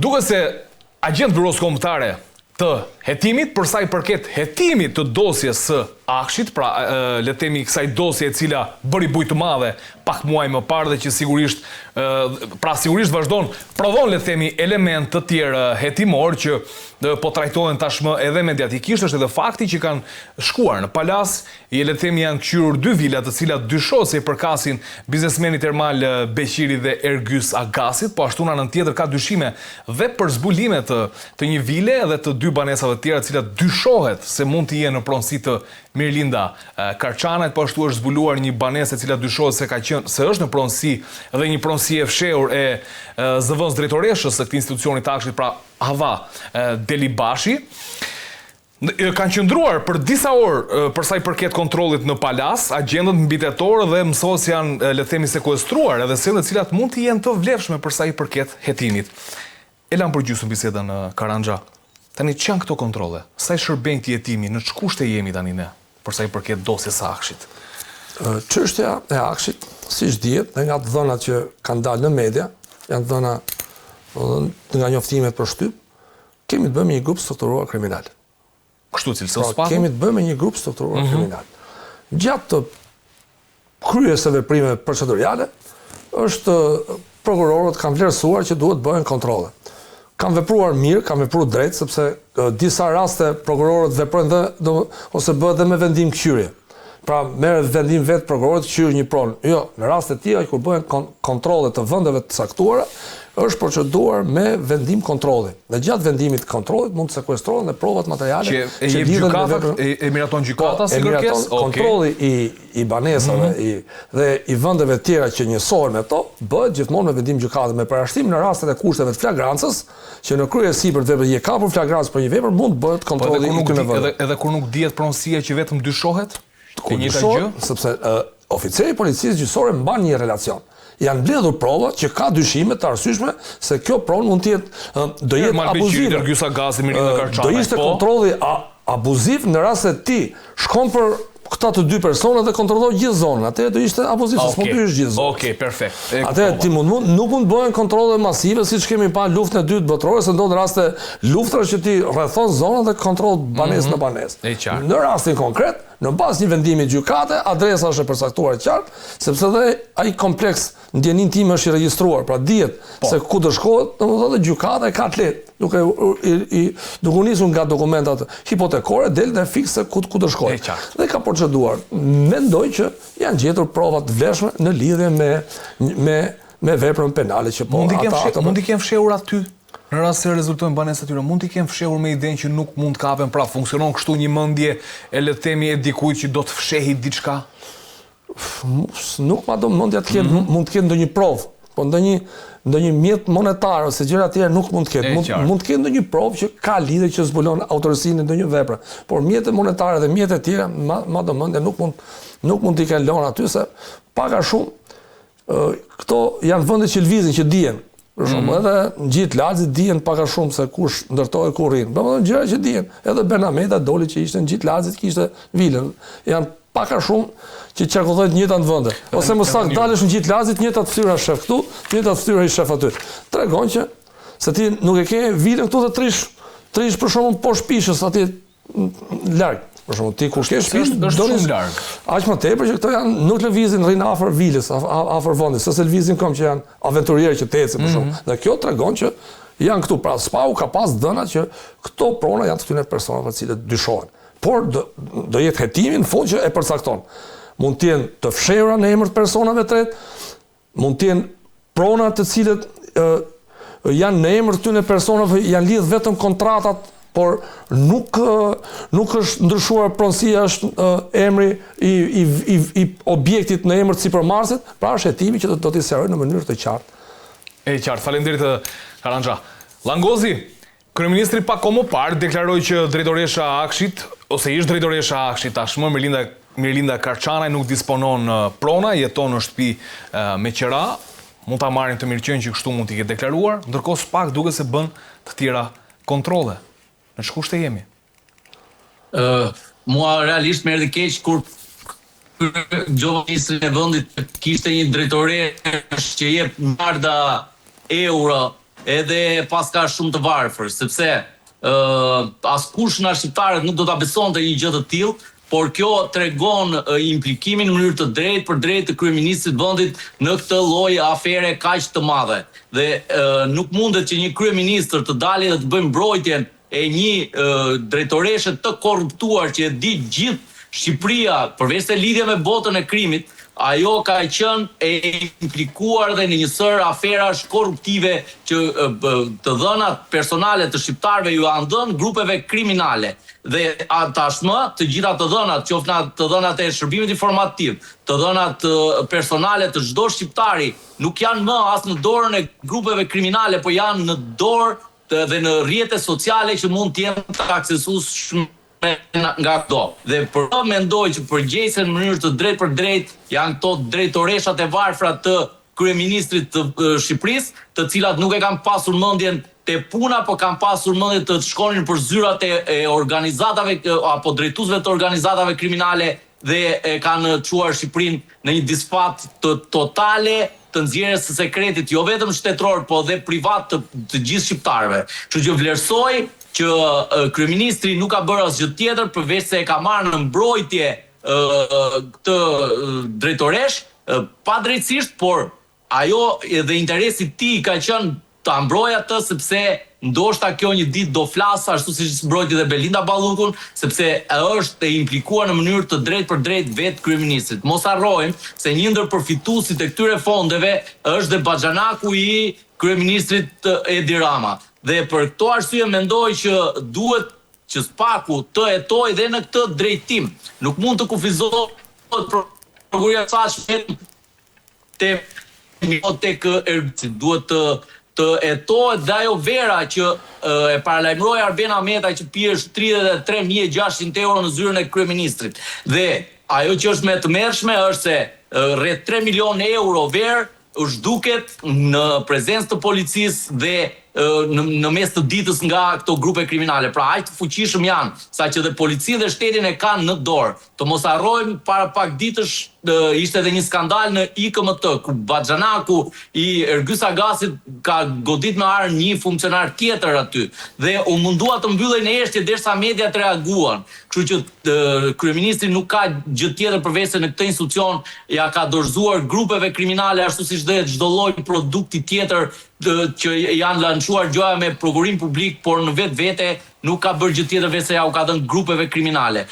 duket se agent Byros Kombëtare të hetimit, përsa i përket hetimit të dosjes së Akshit, pra le të themi kësaj dosje e cila bëri bujë të madhe pak muaj më parë dhe që sigurisht vazhdon, prodhon le të themi element të tjerë hetimor që po trajtohen tashmë edhe mediatikisht, është edhe fakti që kanë shkuar në Palas, le të themi janë kthyer dy vila të cilat dyshohet se i përkasin biznesmenit Ermal Beqiri dhe Ergys Agasit, po ashtu në anën tjetër ka dyshime dhe për zbulime të një vile dhe të dy banesave të tjera të cilat dyshohet se mund të jenë në pronësi të Mirlinda Karçanajt, po ashtu është zbuluar një banesë e cila dyshohet se është në pronësi dhe një pronësi e fshehur e zëvendës drejtoreshës së këtij institucioni të Akshit, pra Hava Delibashi. Kanë qëndruar për disa orë përsa i përket kontrollit në Palas, agjendët mbitetorë dhe mësohet se janë le të themi sekuestruar edhe se të cilat mund të jenë të vlefshme përsa i përket hetimit. E lam për gjysmë bisedën Karanxha. Tani që janë këto kontrolle? Sa i shërbejnë këtij hetimi, në ç'kushte jemi tani ne përsa i përket dosjes së Akshit? Çështja e Akshit, siç dihet, dhe nga të dhënat që kanë dalë në media, janë dhëna nga njoftimet për shtyp, kemi të bëjmë një grup strukturuar kriminal. Kështu cilësisht pa? Kemi të bëjmë një grup strukturuar kriminal. Gjatë të kryes së veprimeve procedurale, prokurorët kanë vlerësuar që duhet bëhen kontrolle. Kanë vepruar mirë, kanë vepruar drejt, sepse disa raste prokurorët veprojnë ose bëhet dhe me vendim kqyrje. Pra merret vendim vetë prokurorët kqyr një pronë. Jo, në raste të tilla kur bëhen kontrolle të vendeve të caktuara, është proceduar me vendim kontrolli. Dhe gjatë vendimit kontrollit mund të sekuestrohen dhe provat materiale që e miraton gjykata si kërkesë. Kontrolli i banesave dhe i vendeve të tjera që njësohen me to bëhet gjithmonë me vendim gjykate, me parashtim në rastet e kushteve të flagrancës, që në kryesi për të veprë je kapur flagrancë për një vepër mund bëhet kontrolli i këtyre vendeve. Edhe kur nuk dihet pronësia që vetëm dyshohet? Sepse oficeri i policisë gjyqësore mban një relacion. Janë mbledhur prova që ka dyshime të arsyeshme se kjo pronë mund të jetë do jetë abuzive. Do ishte kontrolli abuziv në rast se ti shkon për këta të dy persona dhe kontrollon gjithë zonën. Atëherë do ishte abuziv, s'mund të hysh gjithë zonën. Okej, perfekt. Atëherë ti nuk mund bëhen kontrolle masive siç kemi pa luftën e dytë botërore, se ndodhin raste luftrash që ti rrethon zonën dhe kontroll banesë në banesë. Në rastin konkret, në bazë një vendimi gjykate, adresa është e përcaktuar qartë, sepse dhe ai kompleks ndjenin tim është i regjistruar, pra dihet se ku do shkohet, domethënë gjykata e ka atlet, duke u nisur nga dokumentat hipotekore, del dhe fikse ku do shkohet. Dhe ka proceduar. Mendoj që janë gjetur prova të vlefshme në lidhje me veprën penale që po ata. Mund i kenë fshehur aty? Në rast se rezultojnë banesat e tyre, mund t'i kenë fshehur me idenë që nuk mund të kapen, pra funksionon kështu një mendje e le të themi e dikujt që do të fshehi diçka? Nuk ma do mendja të kenë, mund të kenë ndonjë provë, po ndonjë mjet monetar ose gjëra të tjera nuk mund të ketë. Mund të kenë ndonjë provë që ka lidhje që zbulon autorsinë në ndonjë vepre. Por mjetet monetare dhe mjetet e tjera, ma do mendja nuk mund t'i kenë lënë aty se pak a shumë këto janë vende që lvizin, që dihen. Për shembull, edhe në gjithë lagjet dihen pak a shumë se kush ndërtohet ku rrin. Domethënë gjëra që dihen. Edhe Benameta doli që ishte në gjithë lagjet, kishte vilën. Janë pak a shumë që qarkullohet në njëjtat vende. Ose më saktë dalësh në gjithë lagjet, njëjtat fytyra shef këtu, njëjtat fytyra i shef aty. Tregon që se ti nuk e ke vilën këtu të trish për shembull poshtë pishës aty larg. Për shembull, ti kur ke shtëpi, do të larg. Aq më tepër që këto janë nuk lëvizin rrin afër vilës, afër vendit, s'e lëvizin kom që janë aventurierë që të ecën për shembull. Dhe kjo tregon që janë këtu, pra SPA-u ka pas dhëna që këto prona janë të këtyre personave të cilët dyshohen. Por do jetë hetimi në fund që e përcakton. Mund të jenë të fshehura në emër të personave të tretë, mund të jenë prona të cilët janë në emër të këtyre personave, janë lidh vetëm kontratat, por nuk është ndryshuar pronësia, është emri i objektit në emër të sipërmarrësit, pra është hetimi që do t'i sqarojë në mënyrë të qartë. E qartë, faleminderit Karanxha. Langozi, kryeministri pak kohë më parë deklaroi që drejtoresha e Akshit, ose ish drejtoresha e Akshit tashmë Mirlinda Karçanaj nuk disponon prona, jeton në shtëpi me qira, mund ta marrin të mirëqenë që kështu mund t'i ketë deklaruar, ndërkohë SPAK duket se bën të tjera kontrolle. Në ç'kushte jemi? Mua realisht më erdhi keq kur ministri e vendit kishte një drejtoresh që jep miliarda euro edhe paska shumë të varfër, sepse askush nga shqiptarët nuk do ta besonte një gjë të tillë, por kjo tregon implikimin në mënyrë të drejtë për drejtë të kryeministrit të vendit në këtë lloj afere kaq të madhe. Dhe nuk mundet që një kryeministër të dalë dhe të bëjë mbrojtjen e një drejtoreshe të korruptuar që e di gjithë Shqipëria, përveç se lidhje me botën e krimit, ajo ka qenë e implikuar dhe në një sër aferash korruptive që të dhënat personale të shqiptarëve ju janë dhënë grupeve kriminale. Dhe tashmë të gjitha të dhënat, qoftë të dhënat e shërbimit informativ, të dhënat personale të çdo shqiptari, nuk janë më as në dorën e grupeve kriminale, por janë në dorë dhe në rrjete sociale që mund të jenë të aksesueshme nga këto. Dhe për të mendoj që përgjegjësen në mënyrë të drejtë për drejtë janë këto drejtoreshat e varfra të kryeministrit të Shqipërisë, të cilat nuk e kanë pasur mendjen te puna, por kanë pasur mendje të shkonin për zyrat e organizatave apo drejtuesve të organizatave kriminale dhe e kanë çuar Shqipërinë në një disfat totale të nxjerrjes së sekretit, jo vetëm shtetëror, por dhe privat të gjithë shqiptarëve. Kështu që vlerësoj që kryeministri nuk ka bërë asgjë tjetër përveç se e ka marrë në mbrojtje këtë drejtoresh padrejtësisht, por ajo dhe interesi i tij ka qenë ta mbrojë atë sepse ndoshta kjo një ditë do flas ashtu siç mbrojti dhe Belinda Ballukun, sepse është e implikuar në mënyrë të drejtë për drejtë vetë kryeministrit. Mos harrojmë se një ndër përfituesit e këtyre fondeve është dhe Baxhanaku i kryeministrit Edi Rama. Dhe për këto arsye mendoj që duhet që Spaku të hetojë dhe në këtë drejtim. Nuk mund të kufizohet prokuroria tek Ergëci. Duhet të hetohet dhe ajo vera që e paralajmëroi Arben Ahmetaj që pihesh 33.600 euro në zyrën e kryeministrit. Dhe ajo që është më e tmerrshme është se rreth 3 milionë euro verë u zhduket në prezencë të policisë dhe në mes të ditës nga këto grupe kriminale. Pra aq të fuqishëm janë, saqë dhe policia dhe shtetin e kanë në dorë. Të mos harrojmë, para pak ditësh ishte edhe një skandal në IKMT, ku Baxhanaku i Ergys Agasit ka godit me arë një funksionar tjetër aty. Dhe u mundua të mbyllej në eshtje derisa mediat reaguan. Kështu që kryeministri nuk ka gjë tjetër përveç se në këtë institucion ja ka dorëzuar grupeve kriminale ashtu siç dhe çdo lloj produkti tjetër që janë lançuar gjoja me prokurim publik, por në vetvete nuk ka bërë gjë tjetër veç se ja u ka dhënë grupeve kriminale.